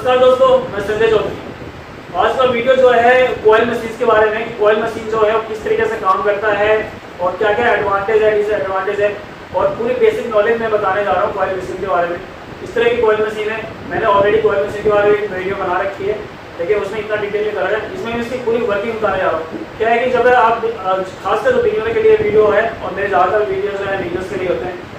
नमस्कार दोस्तों, मैं संजय चौधरी। आज का वीडियो जो है कॉइल मशीन के बारे में, कॉइल मशीन जो है वो किस तरीके से काम करता है और क्या क्या एडवांटेज है, डिसएडवांटेज है, और पूरी बेसिक नॉलेज मैं बताने जा रहा हूँ कॉइल मशीन के बारे में। इस तरह की कॉइल मशीन है, मैंने ऑलरेडी कॉइल मशीन के बारे में एक वीडियो बना रखी है, लेकिन उसमें इतना डिटेल नहीं करा है। इसमें मैं इसकी पूरी वर्किंग बताने जा रहा हूँ। क्या है कि जब आप खासकर बिगिनर के लिए वीडियो है, और मेरे ज़्यादातर वीडियो जो है बिगिनर्स के लिए होते हैं।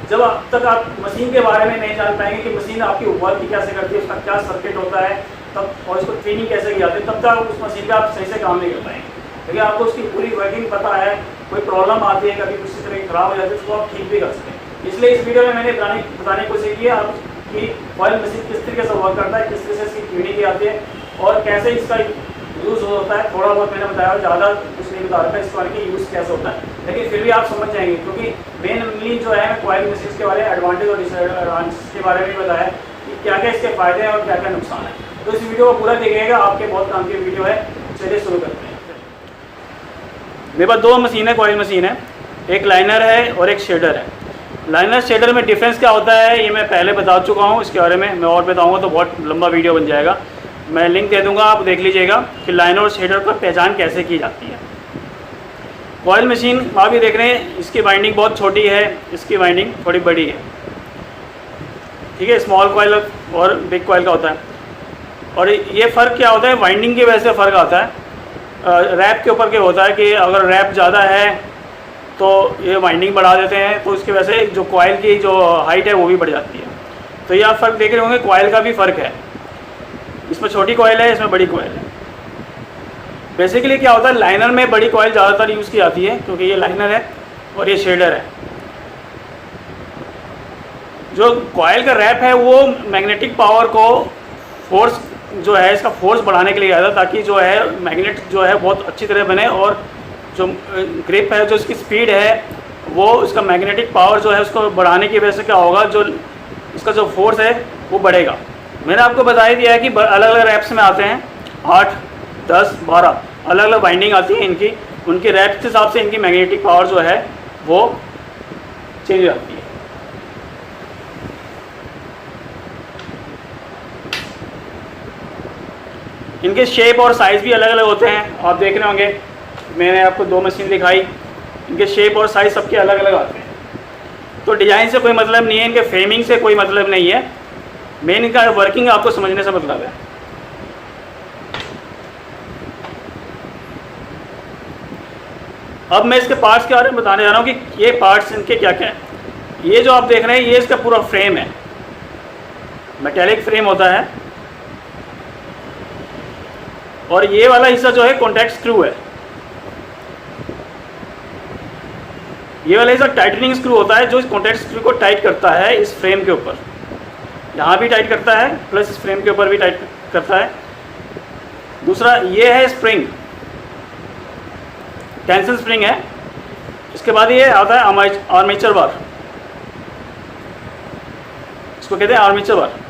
जब अब तक आप मशीन के बारे में नहीं जान पाएंगे कि मशीन आपकी वर्क कैसे करती है, उसका क्या सर्किट होता है, तब और उसको ट्रेनिंग कैसे की जाती है, तब तक उस मशीन का आप सही से काम नहीं कर पाएंगे। लेकिन आपको उसकी पूरी वर्किंग पता है, कोई प्रॉब्लम आती है, कभी किसी तरह की खराब हो जाती है, उसको आप ठीक भी कर सकें। इसलिए इस वीडियो में मैंने बताने की कोशिश की है आप कि कॉइल मशीन किस तरीके से वर्क करता है, किस तरह से इसकी ट्रेनिंग की जाती है और कैसे इसका यूज़ होता है। थोड़ा बहुत मैंने बताया, ज़्यादा कुछ नहीं बता रखा इस बारे की यूज़ कैसे होता है, लेकिन फिर भी आप समझ जाएंगे, क्योंकि मेनली जो है कॉइल मशीन के बारे में एडवांटेज और डिसएडवांटेज के बारे में बताया कि क्या क्या इसके फ़ायदे हैं और क्या क्या नुकसान है। तो इस वीडियो को पूरा देखिएगा, आपके बहुत काम की वीडियो है। चलिए शुरू करते हैं। मेरे पास दो मशीन है, कॉइल मशीन है, एक लाइनर है और एक शेडर है। लाइनर शेडर में डिफरेंस क्या होता है ये मैं पहले बता चुका हूँ, इसके बारे में मैं और बताऊँगा तो बहुत लंबा वीडियो बन जाएगा। मैं लिंक दे दूंगा, आप देख लीजिएगा कि लाइनर और शेडर का पहचान कैसे की जाती है। कॉइल मशीन आप भी देख रहे हैं, इसकी वाइंडिंग बहुत छोटी है, इसकी वाइंडिंग थोड़ी बड़ी है, ठीक है। स्मॉल कॉइल और बिग कॉइल का होता है, और ये फ़र्क क्या होता है, वाइंडिंग की वजह से फ़र्क आता है। रैप के ऊपर क्या होता है कि अगर रैप ज़्यादा है तो ये वाइंडिंग बढ़ा देते हैं, तो उसकी वजह से जो कॉइल की जो हाइट है वो भी बढ़ जाती है। तो ये आप फ़र्क देख रहे होंगे, कॉइल का भी फ़र्क है, इसमें छोटी कॉइल है, इसमें बड़ी कॉइल है। बेसिकली क्या होता है, लाइनर में बड़ी कॉइल ज़्यादातर यूज़ की जाती है, क्योंकि ये लाइनर है और ये शेडर है। जो कॉइल का रैप है वो मैग्नेटिक पावर को फोर्स जो है इसका फोर्स बढ़ाने के लिए आया था, ताकि जो है मैग्नेट जो है बहुत अच्छी तरह बने, और जो ग्रिप है, जो इसकी स्पीड है, वो इसका मैग्नेटिक पावर जो है उसको बढ़ाने की वजह से क्या होगा, जो इसका जो फोर्स है वो बढ़ेगा। मैंने आपको बता ही दिया है कि अलग अलग रैप्स में आते हैं, 8, 10, 12 अलग अलग बाइंडिंग आती है इनकी। उनके रैप्स के हिसाब से इनकी मैग्नेटिक पावर जो है वो चेंज हो जाती है। इनके शेप और साइज़ भी अलग अलग होते हैं, आप देख रहे होंगे। मैंने आपको दो मशीन दिखाई, इनके शेप और साइज़ सबके अलग अलग आते हैं। तो डिज़ाइन से कोई मतलब नहीं है, इनके फ्रेमिंग से कोई मतलब नहीं है, मेन इनका वर्किंग आपको समझने से मतलब है। अब मैं इसके पार्ट्स के बारे में बताने जा रहा हूँ कि ये पार्ट्स इनके क्या क्या हैं। ये जो आप देख रहे हैं ये इसका पूरा फ्रेम है, मेटेलिक फ्रेम होता है, और ये वाला हिस्सा जो है कॉन्टैक्ट स्क्रू है। ये वाला हिस्सा टाइटनिंग स्क्रू होता है, जो इस कॉन्टैक्ट स्क्रू को टाइट करता है इस फ्रेम के ऊपर। यहाँ भी टाइट करता है, प्लस इस फ्रेम के ऊपर भी टाइट करता है। दूसरा ये है स्प्रिंग, टेंशन स्प्रिंग है। इसके बाद ये आता है आर्मेचर बार, इसको कहते हैं आर्मेचर बार।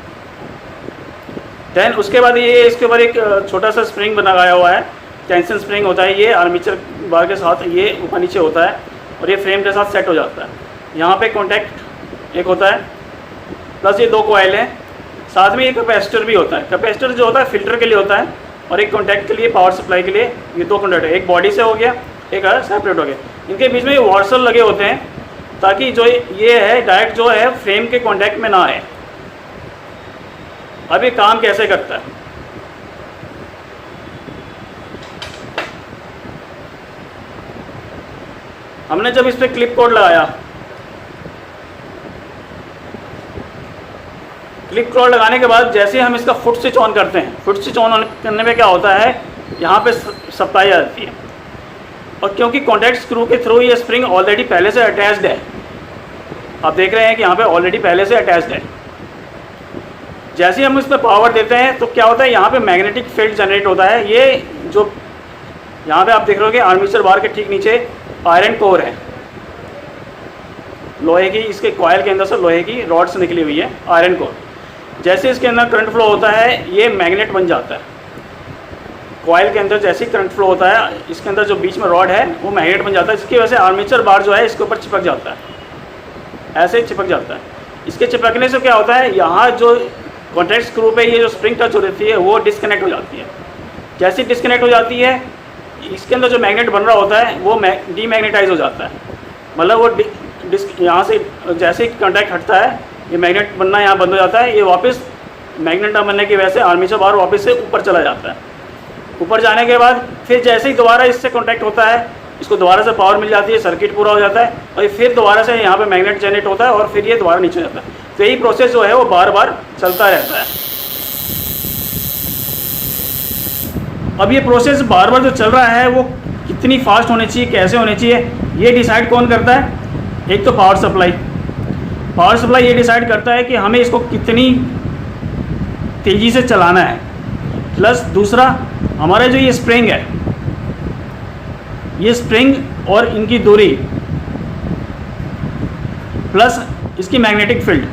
देन उसके बाद ये इसके ऊपर एक छोटा सा स्प्रिंग बनाया हुआ है, टेंशन स्प्रिंग होता है। ये आर्मेचर बार के साथ ये ऊपर नीचे होता है और ये फ्रेम के साथ सेट हो जाता है। यहाँ पे कॉन्टैक्ट एक होता है, प्लस ये दो कॉइल हैं, साथ में एक कैपेसिटर भी होता है। कैपेसिटर जो होता है फिल्टर के लिए होता है, और एक कॉन्टैक्ट के लिए, पावर सप्लाई के लिए। ये दो कॉन्टैक्ट है, एक बॉडी से हो गया, एक सेपरेट हो गया। इनके बीच में ये वॉर्सल लगे होते हैं, ताकि जो ये है डायरेक्ट जो है फ्रेम के कॉन्टैक्ट में ना आए। अब ये काम कैसे करता है, हमने जब इस पर क्लिप कोड लगाया, क्लिप कोड लगाने के बाद जैसे हम इसका फुट स्विच ऑन करते हैं, फुट स्विच ऑन करने में क्या होता है, यहाँ पे सप्लाई आ जाती है, और क्योंकि कॉन्टैक्ट स्क्रू के थ्रू ये स्प्रिंग ऑलरेडी पहले से अटैच्ड है, आप देख रहे हैं कि यहाँ पे ऑलरेडी पहले से अटैच्ड है। जैसे हम इस पर पावर देते हैं तो क्या होता है, यहाँ पे मैग्नेटिक फील्ड जनरेट होता है। ये जो यहाँ पे आप देख रहे हो कि आर्मेचर बार के ठीक नीचे आयरन कोर है, लोहे की, इसके कॉइल के अंदर से लोहे की रॉड से निकली हुई है आयरन कोर। जैसे इसके अंदर करंट फ्लो होता है ये मैग्नेट बन जाता है। कॉइल के अंदर जैसे ही करंट फ्लो होता है, इसके अंदर जो बीच में रॉड है वो मैग्नेट बन जाता है, जिसकी वजह से आर्मेचर बार जो है इसके ऊपर चिपक जाता है, ऐसे ही चिपक जाता है। इसके चिपकने से क्या होता है, यहाँ जो कॉन्टैक्ट स्क्रू पे ये जो स्प्रिंग टच हो रहती है वो डिस्कनेक्ट हो जाती है। जैसे डिस्कनेक्ट हो जाती है, इसके अंदर जो मैग्नेट बन रहा होता है वो डीमैग्नेटाइज हो जाता है। मतलब वो यहाँ से जैसे ही कॉन्टैक्ट हटता है, ये मैग्नेट बनना यहाँ बंद हो जाता है। ये वापस मैग्नेट ना बनने की वजह से आर्मेचर बार वापस से ऊपर चला जाता है। ऊपर जाने के बाद फिर जैसे ही दोबारा इससे कॉन्टैक्ट होता है, इसको दोबारा से पावर मिल जाती है, सर्किट पूरा हो जाता है और फिर दोबारा से यहाँ पे मैग्नेट जनरेट होता है और फिर ये दोबारा नीचे जाता है। तो यही प्रोसेस जो है वो बार बार चलता रहता है। अब ये प्रोसेस बार बार जो चल रहा है वो कितनी फास्ट होनी चाहिए, कैसे होनी चाहिए, ये डिसाइड कौन करता है? एक तो पावर सप्लाई ये डिसाइड करता है कि हमें इसको कितनी तेज़ी से चलाना है। प्लस दूसरा, हमारा जो ये स्प्रिंग है, ये स्प्रिंग और इनकी दूरी प्लस इसकी मैग्नेटिक फील्ड,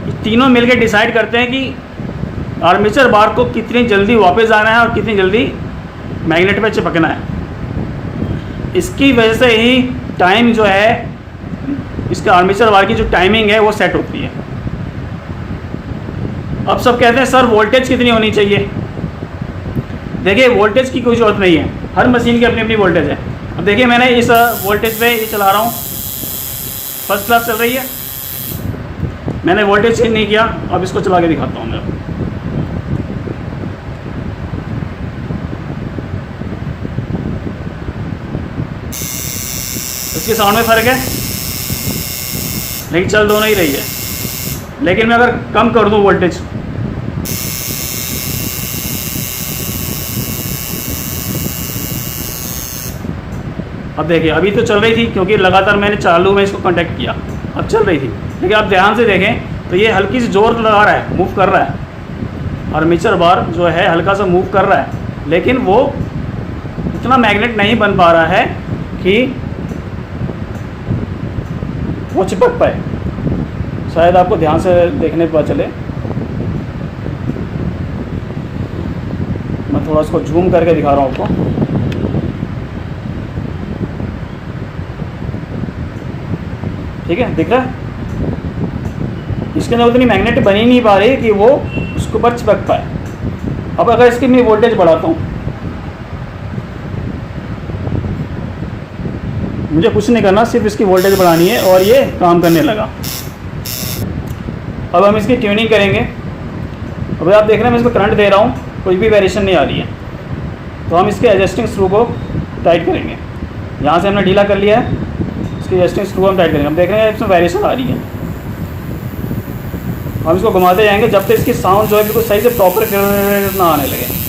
ये तीनों मिलकर डिसाइड करते हैं कि आर्मेचर बार को कितनी जल्दी वापस आना है और कितनी जल्दी मैग्नेट पे चिपकना है। इसकी वजह से ही टाइम जो है, इसके आर्मेचर बार की जो टाइमिंग है वो सेट होती है। अब सब कहते हैं सर वोल्टेज कितनी होनी चाहिए। देखिए वोल्टेज की कोई ज़रूरत नहीं है, हर मशीन की अपनी अपनी वोल्टेज है। अब देखिए मैंने इस वोल्टेज पे ये चला रहा हूँ, फर्स्ट क्लास चल रही है, मैंने वोल्टेज चेंज नहीं किया। अब इसको चला के दिखाता हूँ मैं। इसके साउंड में फ़र्क है, लेकिन चल दोनों ही रही है। लेकिन मैं अगर कम कर दूं वोल्टेज, अब देखिए अभी तो चल रही थी क्योंकि लगातार मैंने चालू में इसको कांटेक्ट किया, अब चल रही थी। लेकिन आप ध्यान से देखें तो ये हल्की सी जोर लगा रहा है, मूव कर रहा है, आर्मेचर बार जो है हल्का सा मूव कर रहा है, लेकिन वो इतना मैग्नेट नहीं बन पा रहा है कि वो चिपक पाए। शायद आपको ध्यान से देखने पर चले, मैं थोड़ा इसको जूम करके दिखा रहा हूँ आपको। ठीक है, दिख रहा है? इसके अंदर उतनी मैग्नेट बन ही नहीं पा रही कि वो उसके ऊपर चिपक पाए। अब अगर इसकी मैं वोल्टेज बढ़ाता हूँ, मुझे कुछ नहीं करना, सिर्फ इसकी वोल्टेज बढ़ानी है और ये काम करने लगा। अब हम इसकी ट्यूनिंग करेंगे। अब आप देख रहे हैं मैं इसको करंट दे रहा हूँ, कोई भी वेरिएशन नहीं आ रही है। तो हम इसके एडजस्टिंग स्क्रू को टाइट करेंगे। यहाँ से हमने ढीला कर लिया है, इसकी एडजस्टिंग स्क्रू हम टाइट करेंगे। हम देख रहे हैं इसमें वेरिएशन आ रही है, हम इसको घुमाते जाएंगे जब तक इसकी साउंड जो है बिल्कुल सही से प्रॉपर ना आने लगे।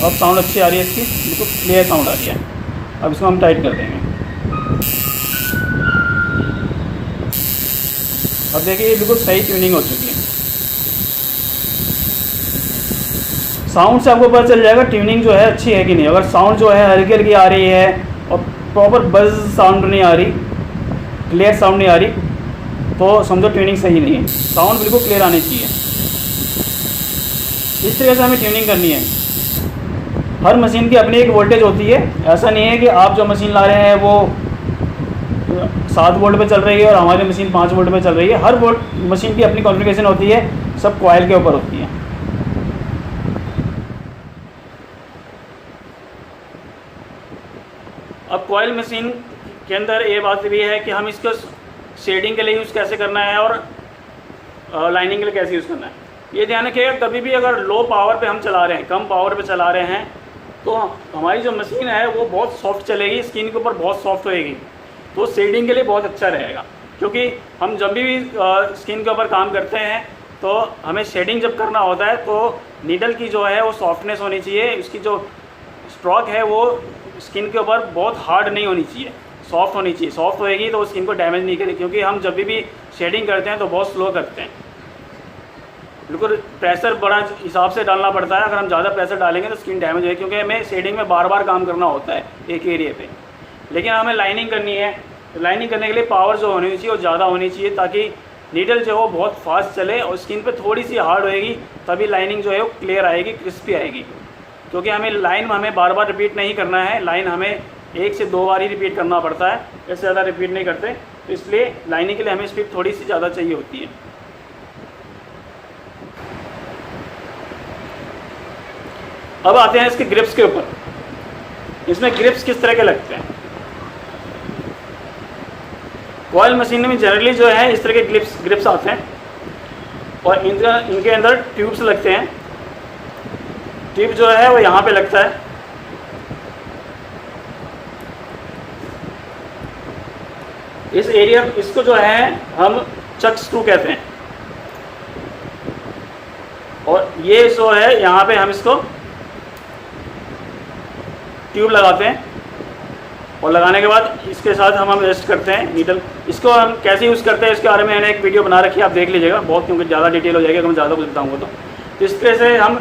अब साउंड अच्छी आ रही है, इसकी बिल्कुल क्लियर साउंड आ रही है। अब इसको हम टाइट कर देंगे। अब देखिए ये बिल्कुल सही ट्यूनिंग हो चुकी है। साउंड से आपको पता चल जाएगा ट्यूनिंग जो है अच्छी है कि नहीं। अगर साउंड जो है हल्की हल्की आ रही है और प्रॉपर बज साउंड नहीं आ रही, क्लियर साउंड नहीं आ रही, तो समझो ट्यूनिंग सही नहीं है। साउंड बिल्कुल क्लियर आनी चाहिए। इस तरीके से हमें ट्यूनिंग करनी है। हर मशीन की अपनी एक वोल्टेज होती है। ऐसा नहीं है कि आप जो मशीन ला रहे हैं वो 7 वोल्ट पे चल रही है और हमारी मशीन 5 वोल्ट पे चल रही है। हर मशीन की अपनी कॉन्फ़िगरेशन होती है, सब कॉइल के ऊपर होती है। अब कॉइल मशीन के अंदर ये बात भी है कि हम इसको शेडिंग के लिए यूज़ कैसे करना है और लाइनिंग के लिए कैसे यूज़ करना है। ये ध्यान रखिएगा, कभी भी अगर लो पावर पे हम चला रहे हैं, कम पावर पे चला रहे हैं, तो हमारी जो मशीन है वो बहुत सॉफ्ट चलेगी, स्किन के ऊपर बहुत सॉफ्ट होएगी, तो शेडिंग के लिए बहुत अच्छा रहेगा। क्योंकि हम जब भी स्किन के ऊपर काम करते हैं तो हमें शेडिंग जब करना होता है तो नीडल की जो है वो सॉफ्टनेस होनी चाहिए, उसकी जो स्ट्रोक है वो स्किन के ऊपर बहुत हार्ड नहीं होनी चाहिए, सॉफ्ट होनी चाहिए। सॉफ्ट होएगी तो स्किन को डैमेज नहीं करेगी, क्योंकि हम जब भी शेडिंग करते हैं तो बहुत स्लो करते हैं, बिल्कुल प्रेशर बड़ा हिसाब से डालना पड़ता है। अगर हम ज़्यादा प्रेशर डालेंगे तो स्किन डैमेज होगी, क्योंकि हमें शेडिंग में बार बार काम करना होता है एक एरिया पे। लेकिन हमें लाइनिंग करनी है, तो लाइनिंग करने के लिए पावर जो होनी चाहिए वो ज़्यादा होनी चाहिए, ताकि नीडल जो है वो बहुत फास्ट चले और स्किन पे थोड़ी सी हार्ड होएगी, तभी लाइनिंग जो है वो क्लियर आएगी, क्रिस्पी आएगी। क्योंकि हमें बार बार रिपीट नहीं करना है, लाइन हमें 1 से 2 बार ही रिपीट करना पड़ता है, इससे ज़्यादा रिपीट नहीं करते। तो इसलिए लाइनिंग के लिए हमें स्ट्रिप थोड़ी सी ज़्यादा चाहिए होती है। अब आते हैं इसके ग्रिप्स के ऊपर। इसमें ग्रिप्स किस तरह के लगते हैं। कॉइल मशीन में जनरली जो है इस तरह के ग्रिप्स आते हैं और इनके अंदर ट्यूब्स लगते हैं। ट्यूब जो है वो यहाँ पे लगता है। इस एरिया इसको जो है हम चक स्क्रू कहते हैं और ये जो है यहाँ पे हम इसको ट्यूब लगाते हैं और लगाने के बाद इसके साथ हम एडजस्ट करते हैं नीडल। इसको हम कैसे यूज़ करते हैं इसके बारे में मैंने एक वीडियो बना रखी है, आप देख लीजिएगा। बहुत क्योंकि ज़्यादा डिटेल हो जाएगी अगर मैं ज़्यादा कुछ बताऊँगा तो इस तरह से हम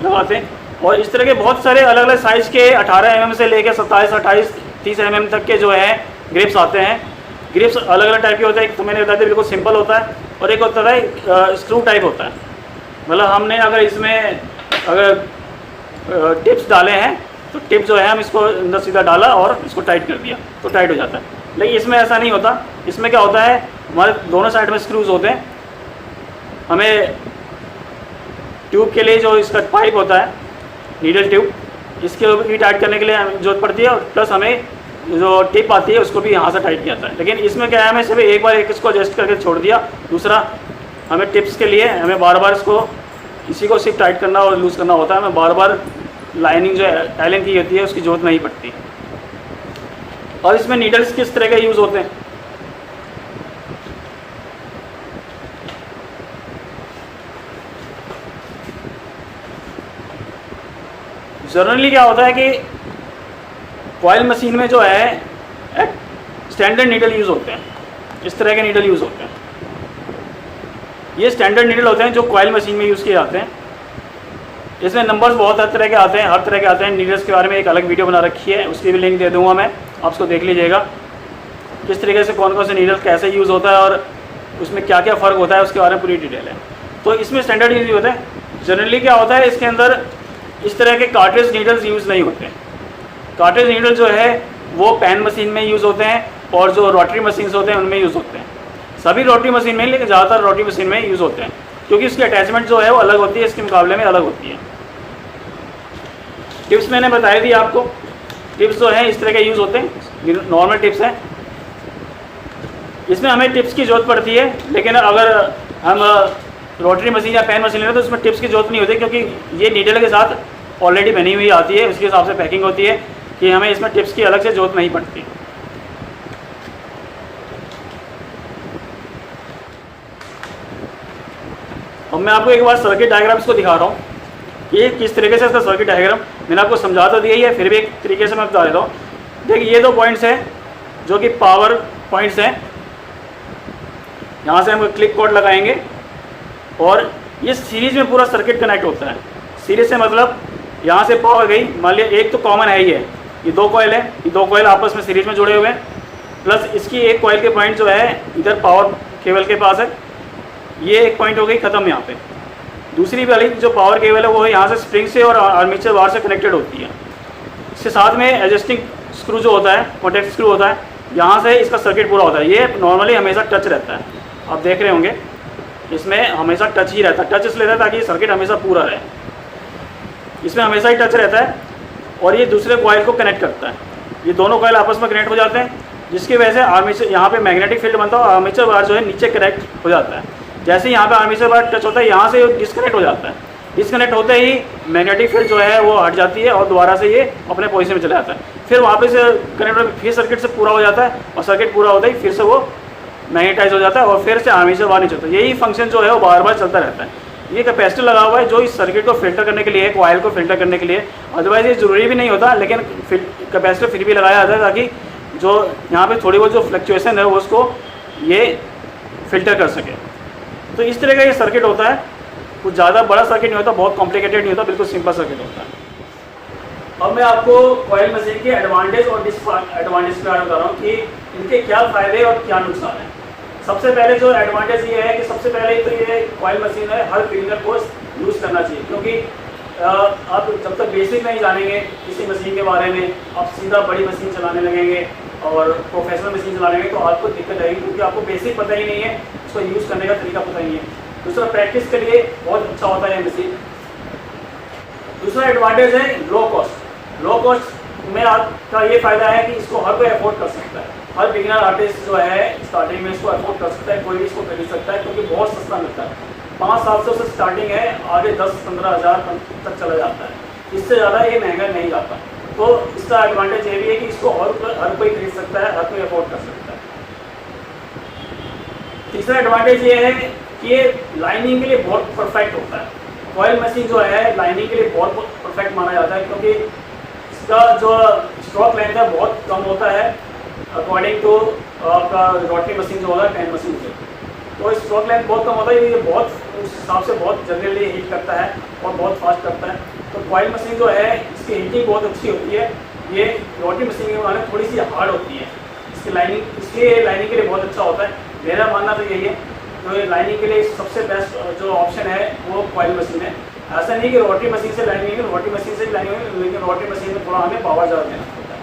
लगाते हैं। और इस तरह के बहुत सारे अलग अलग साइज़ के 18 mm से लेकर 27, 28, 30 mm तक के जो है ग्रिप्स आते हैं। ग्रिप्स अलग अलग टाइप के होते हैं। एक तो मैंने बताया बिल्कुल सिंपल होता है और एक होता है स्क्रू टाइप होता है। मतलब हमने अगर इसमें अगर टिप्स डाले हैं तो टिप जो है हम इसको अंदर सीधा डाला और इसको टाइट कर दिया तो टाइट हो जाता है। लेकिन इसमें ऐसा नहीं होता। इसमें क्या होता है, हमारे दोनों साइड में स्क्रूज होते हैं। हमें ट्यूब के लिए जो इसका पाइप होता है नीडल ट्यूब, इसके भी टाइट करने के लिए जरूरत पड़ती है और प्लस हमें जो टिप आती है उसको भी यहाँ से टाइट किया जाता है। लेकिन इसमें क्या है, हमें सिर्फ एक बार एक इसको एडजस्ट करके छोड़ दिया। दूसरा हमें टिप्स के लिए हमें बार बार इसको इसी को सिर्फ टाइट करना और लूज़ करना होता है। हमें बार बार लाइनिंग जो है टाइलिंग की होती है उसकी जरूरत नहीं पड़ती। और इसमें नीडल्स किस तरह के यूज़ होते हैं। जनरली क्या होता है कि कॉइल मशीन में जो है स्टैंडर्ड नीडल यूज़ होते हैं। इस तरह के नीडल यूज़ होते हैं। ये स्टैंडर्ड नीडल होते हैं जो कॉइल मशीन में यूज़ किए जाते हैं। इसमें नंबर्स बहुत हर तरह के आते हैं, हर तरह के आते हैं। नीडल्स के बारे में एक अलग वीडियो बना रखी है, उसकी भी लिंक दे दूंगा मैं, आप उसको देख लीजिएगा किस तरीके से कौन कौन से नीडल कैसे यूज़ होता है और उसमें क्या क्या फ़र्क होता है उसके बारे में पूरी डिटेल है। तो इसमें स्टैंडर्ड यूज़ होता है। जनरली क्या होता है, इसके अंदर इस तरह के कार्ट्रिज नीडल्स यूज़ नहीं होते हैं। कार्ट्रिज नीडल जो है वो पैन मशीन में यूज़ होते हैं और जो रोटरी मशीन्स होते हैं उनमें यूज़ होते हैं। सभी रोटरी मशीन में, लेकिन ज़्यादातर रोटरी मशीन में यूज़ होते हैं क्योंकि उसकी अटैचमेंट जो है वो अलग होती है, इसके मुकाबले में अलग होती है। टिप्स मैंने बताई थी आपको। टिप्स जो है इस तरह के यूज़ होते हैं, नॉर्मल टिप्स हैं। इसमें हमें टिप्स की ज़रूरत पड़ती है, लेकिन अगर हम रोटरी मशीन या पैन मशीन लें तो उसमें टिप्स की ज़रूरत नहीं होती क्योंकि ये नीडल के साथ ऑलरेडी बनी हुई आती है। उसके हिसाब से पैकिंग होती है कि हमें इसमें टिप्स की अलग से ज़रूरत नहीं पड़ती। अब मैं आपको एक बार सर्किट डायग्राम इसको दिखा रहा हूँ। ये किस तरीके से इसका सर्किट डायग्राम मैंने आपको समझा तो दिया ही है, फिर भी एक तरीके से मैं बता देता हूँ। देखिए ये दो पॉइंट्स हैं जो कि पावर पॉइंट्स हैं। यहाँ से हम क्लिक कोड लगाएंगे और ये सीरीज में पूरा सर्किट कनेक्ट होता है। सीरीज से मतलब यहाँ से पावर गई, मान लिया एक तो कॉमन है ही है, ये दो कॉइल है, ये दो कॉइल आपस में सीरीज में जुड़े हुए हैं। प्लस इसकी एक कॉइल के पॉइंट जो है इधर पावर केबल के पास है, ये एक पॉइंट हो गई ख़त्म यहाँ पे। दूसरी वाली जो पावर केबल है वो यहाँ से स्प्रिंग से और आर्मेचर वायर से कनेक्टेड होती है। इसके साथ में एडजस्टिंग स्क्रू जो होता है, कॉन्टैक्ट स्क्रू होता है, यहाँ से इसका सर्किट पूरा होता है। ये नॉर्मली हमेशा टच रहता है, आप देख रहे होंगे इसमें हमेशा टच ही रहता है। टच इसलिए रहता है ताकि सर्किट हमेशा पूरा रहे, इसमें हमेशा ही टच रहता है। और ये दूसरे कॉइल को कनेक्ट करता है। ये दोनों कॉइल आपस में कनेक्ट हो जाते हैं जिसकी वजह से आर्मेचर यहाँ पे मैग्नेटिक फील्ड बनता है और आर्मेचर वायर जो है नीचे कनेक्ट हो जाता है। जैसे ही यहाँ पे आर्मेचर वायर टच होता है यहाँ से डिस्कनेक्ट हो जाता है। डिस्कनेक्ट होते ही मैग्नेटिक फील्ड जो है वो हट जाती है और दोबारा से ये अपने पोजीशन में चला जाता है। फिर वापस से कनेक्ट फिर सर्किट से पूरा हो जाता है और सर्किट पूरा होता ही फिर से वो मैग्नेटाइज हो जाता है और फिर से आर्मेचर वायर नहीं चलता। यही फंक्शन जो है वो बार बार चलता रहता है। ये कैपेसिटर लगा हुआ है जो इस सर्किट को फिल्टर करने के लिए, कॉइल को फिल्टर करने के लिए। अदरवाइज ये ज़रूरी भी नहीं होता, लेकिन कैपेसिटर फिर भी लगाया जाता है ताकि जो यहाँ पे थोड़ी बहुत जो फ्लक्चुएसन है वो उसको ये फिल्टर कर सके। तो इस तरह का ये सर्किट होता है। कुछ ज़्यादा बड़ा सर्किट नहीं होता, बहुत कॉम्प्लिकेटेड नहीं होता, बिल्कुल सिंपल सर्किट होता है। अब मैं आपको कॉइल मशीन के एडवांटेज और डिसएडवांटेज के बारे में बता रहा हूँ कि इनके क्या फ़ायदे और क्या नुकसान हैं। सबसे पहले जो एडवांटेज ये है कि सबसे पहले तो ये कॉइल मशीन है हर बिगिनर को यूज़ करना चाहिए, क्योंकि आप जब तक बेसिक नहीं जानेंगे किसी मशीन के बारे में, आप सीधा बड़ी मशीन चलाने लगेंगे और प्रोफेशनल मशीन चला लेंगे तो आपको दिक्कत आएगी, क्योंकि आपको बेसिक पता ही नहीं है, उसको यूज़ करने का तरीका पता ही नहीं है। दूसरा, प्रैक्टिस के लिए बहुत अच्छा होता है मशीन। दूसरा एडवांटेज है लो कॉस्ट। लो कॉस्ट में आपका ये फ़ायदा है कि इसको हर कोई अफोर्ड कर सकता है। हर बिगिनर आर्टिस्ट जो है स्टार्टिंग में इसको अफोर्ड कर सकता है, कोई भी इसको खरीद सकता है, क्योंकि बहुत सस्ता मिलता है। 500-700 से स्टार्टिंग है, आगे 10-15 हज़ार तक चला जाता है, इससे ज़्यादा ये महंगा नहीं जाता। तो इसका एडवांटेज ये भी है कि इसको हर कोई खरीद सकता है, हर कोई अफोर्ड कर सकता है। तीसरा एडवांटेज ये है कि ये लाइनिंग के लिए बहुत परफेक्ट होता है। कॉइल मशीन जो है लाइनिंग के लिए बहुत परफेक्ट माना जाता है, क्योंकि इसका जो स्ट्रोक लेंथ है बहुत कम होता है अकॉर्डिंग टू आपका रोटरी मशीन जो होता है पेन मशीन से। तो स्ट्रोक लेंथ बहुत कम होता है, ये बहुत उस हिसाब से बहुत जल्दी हीट करता है और बहुत फास्ट करता है। तो कॉइल मशीन जो है इसकी हीटिंग बहुत अच्छी होती है। ये रोटरी मशीन के मुकाबले थोड़ी सी हार्ड होती है, इसकी लाइनिंग, इसलिए लाइनिंग के लिए बहुत अच्छा होता है। मेरा मानना तो यही है, तो ये लाइनिंग के लिए सबसे बेस्ट जो ऑप्शन है वो कॉइल मशीन है। ऐसा नहीं कि रोटरी मशीन से लाइनिंग है, रोटरी मशीन से भी लाइनिंग है, लेकिन रोटरी मशीन में थोड़ा हमें पावर ज़्यादा देना होता है।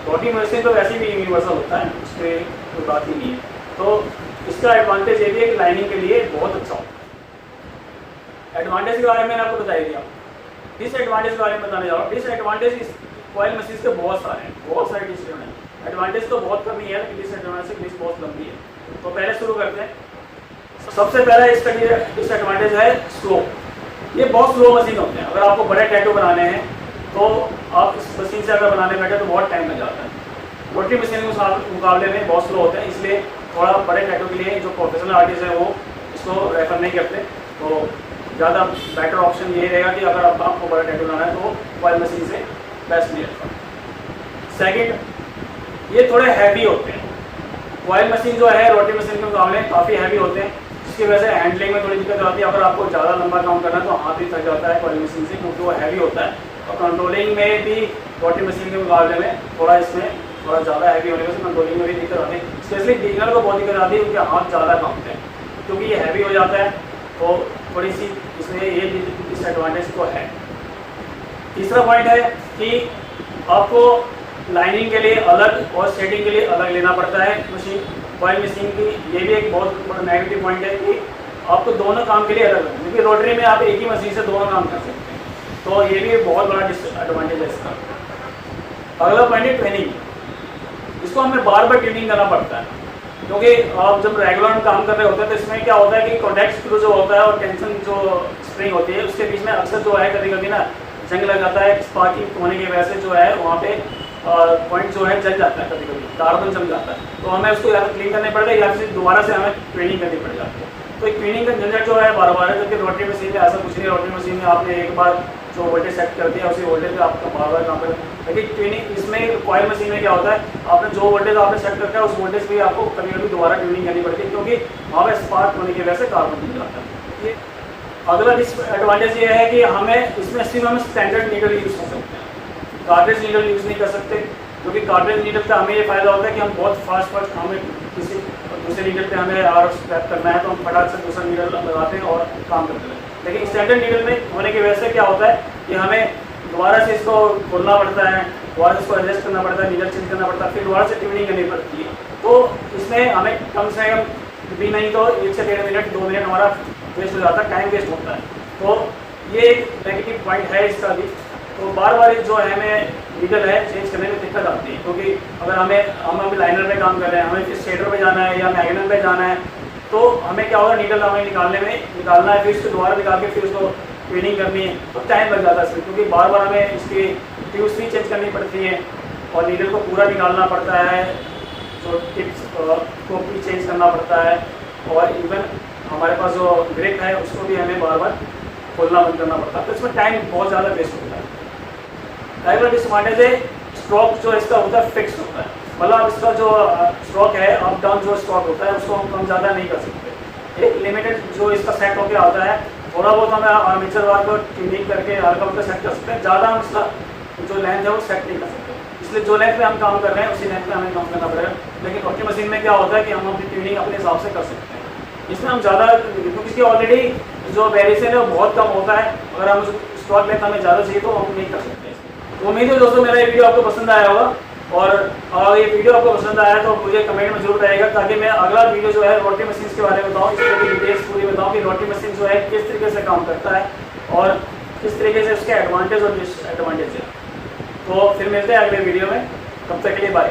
रोटरी मशीन तो वैसे भी यूनिवर्सल होता है, उसके कोई बात ही नहीं है। तो इसका एडवांटेज ये भी है कि लाइनिंग के लिए बहुत अच्छा होता है। एडवांटेज के बारे में मैंने आपको बता दिया। डिसएडवांटेज के बारे में बताने जा रहा हूँ। डिसएडवांटेज इस कॉइल मशीन के बहुत सारे हैं, बहुत सारे डिसएडवांटेज हैं। एडवांटेज तो बहुत कम ही है, लेकिन डिसएडवांटेज की लिस्ट बहुत लंबी है। तो पहले शुरू करते हैं। सबसे पहला इसका डिसएडवांटेज है स्लो। ये बहुत स्लो मशीन होते हैं। अगर आपको बड़े टैटू बनाने हैं तो आप इस मशीन से अगर बनाने बैठे तो बहुत टाइम लग जाता है। रोटरी मशीन के मुकाबले में बहुत स्लो होते हैं, इसलिए थोड़ा बड़े टैटू के लिए जो प्रोफेशनल आर्टिस्ट है वो इसको रेफर नहीं करते। तो ज़्यादा बेटर ऑप्शन ये रहेगा कि अगर आपको बड़ा टैटू बनाना है तो कॉइल मशीन से बेस्ट नहीं रहता। सेकेंड, ये थोड़े हैवी होते हैं। कॉइल मशीन जो है रोटरी मशीन के मुकाबले काफ़ी हैवी होते हैं, जिसकी वजह से हैंडलिंग में थोड़ी दिक्कत आती है। अगर आपको ज़्यादा लंबा काम करना है तो हाथ भी थक जाता है कॉइल मशीन से, क्योंकि वो हैवी होता है। और कंट्रोलिंग में भी रोटरी मशीन के मुकाबले में थोड़ा ज़्यादा हैवी होने की कंट्रोलिंग में भी दिक्कत आती है। स्पेशली बिगिनर को बहुत दिक्कत आती है, उनके हाथ ज़्यादा कांपते हैं क्योंकि ये हैवी हो जाता है। तो थोड़ी सी इसमें ये डिसएडवांटेज तो है। तीसरा पॉइंट है कि आपको लाइनिंग के लिए अलग और शेडिंग के लिए अलग लेना पड़ता है मशीन। कॉइल मशीन की ये भी एक बहुत बड़ा नेगेटिव पॉइंट है कि आपको दोनों काम के लिए अलग है, क्योंकि रोटरी में आप एक ही मशीन से दोनों काम कर सकते हैं। तो ये भी बहुत बड़ा डिसएडवांटेज है इसका। अगला पॉइंट है ट्यूनिंग। इसको हमें बार बार ट्यूनिंग करना पड़ता है, क्योंकि आप जब रेगुलर काम कर रहे होते हैं तो इसमें क्या होता है कि कॉन्टैक्ट स्क्रू जो होता है और टेंशन जो स्प्रिंग होती है उसके बीच में अक्सर जो है कभी कभी ना जंग लग जाता है। स्पार्किंग होने की वजह से जो है वहाँ पे पॉइंट जो है जल जाता है, कभी कभी कार्बन जल जाता है। तो हमें उसको या तो क्लीन करने पड़ता है या फिर दोबारा से हमें ट्यूनिंग करनी पड़ जाती है। तो एक ट्यूनिंग का झंझट जो है बार बार है, जबकि रोटरी मशीन में ऐसा कुछ नहीं है। रोटरी मशीन में आपने एक बार जो वोल्टेज सेट कर दिया उसी वोल्टेज पे आपका बार बार काम करें। लेकिन ट्यूनिंग इसमें कॉइल मशीन में क्या होता है, आपने जो वोल्टेज आपने सेट करता है उस वोल्टेज पे आपको कभी कभी दोबारा ट्यूनिंग करनी पड़ती है, क्योंकि वहाँ पर स्पार्क होने की वजह से कार्बन जल जाता है। ये अगला डिसएडवांटेज ये है कि हमें इसमें सिर्फ हम स्टैंडर्ड नीडल यूज़ कर सकते हैं, कार्ट्रिज नीडल यूज़ नहीं कर सकते। क्योंकि कार्ट्रिज नीडल का हमें ये फ़ायदा होता है कि हम बहुत फास्ट हमें किसी दूसरे नीडल पे हमें आर स्क्रैप करना है तो हम फटाक से दूसरा नीडल लगाते हैं और काम करते हैं। लेकिन स्टैंडर्ड नीडल में होने की वजह से क्या होता है कि हमें दोबारा से इसको खोलना पड़ता है, दोबारा से इसको एडजस्ट करना पड़ता है, नीडल चेंज करना पड़ता है, फिर दोबारा से ट्यूनिंग करनी पड़ती है। तो इसमें हमें कम से कम भी नहीं तो 1 से 1.5 मिनट 2 मिनट हमारा वेस्ट हो जाता है, टाइम वेस्ट होता है। तो ये एक नेगेटिव पॉइंट है इसका भी। तो बार बार जो है हमें नीडल है चेंज करने में दिक्कत आती है, क्योंकि अगर हम अभी लाइनर पे काम कर रहे हैं, हमें फिर शेडर पे जाना है या मैग्नम पे जाना है, तो हमें क्या होगा नीडल हमें निकालना है, फिर इसको दोबारा निकाल के फिर उसको ट्यूनिंग करनी है, तो टाइम लग जाता है इसमें, क्योंकि बार बार हमें इसकी ट्यूब्स भी चेंज करनी पड़ती है और नीडल को पूरा निकालना पड़ता है, जो टिप्स को भी चेंज करना पड़ता है, और इवन हमारे पास जो ब्रेक है उसको भी हमें बार बार खोलना बंद करना पड़ता है। तो इसमें टाइम बहुत ज़्यादा वेस्ट होता है। अगला डिसएडवांटेज है स्ट्रोक जो इसका होता है फिक्स होता है, मतलब इसका जो स्ट्रोक है अप डाउन जो स्ट्रोक होता है उसको हम कम ज़्यादा नहीं कर सकते। एक लिमिटेड जो इसका सेट होकर आता है, थोड़ा बहुत हमें आर्मेचर वार को ट्यूनिंग करके हल्का हल्का सेट कर सकते हैं, ज़्यादा हम इसका जो लेंथ है वो सेट नहीं कर सकते। इसलिए जो लेंथ पे हम काम कर रहे हैं उसी लेंथ पे हमें काम करना पड़ेगा। लेकिन रोटरी मशीन में क्या होता है कि हम अपनी ट्यूनिंग अपने हिसाब से कर सकते हैं। इसमें हम ज़्यादा, क्योंकि इसकी ऑलरेडी जो वेरिएशन है वो बहुत कम होता है, अगर हम स्ट्रोक लेंथ हमें ज़्यादा चाहिए तो हम नहीं कर सकते। तो उम्मीद है दोस्तों मेरा ये वीडियो आपको पसंद आया होगा। और अगर ये वीडियो आपको पसंद आया तो मुझे कमेंट में जरूर बताइएगा, ताकि मैं अगला वीडियो जो है रोटरी मशीन के बारे में बताऊँ, इस तरह की डिटेल्स पूरी बताऊँ कि रोटरी मशीन जो है किस तरीके से काम करता है और किस तरीके से उसके एडवांटेज और डिसएडवांटेज है। तो फिर मिलते हैं अगले वीडियो में, तब तक के लिए बाय।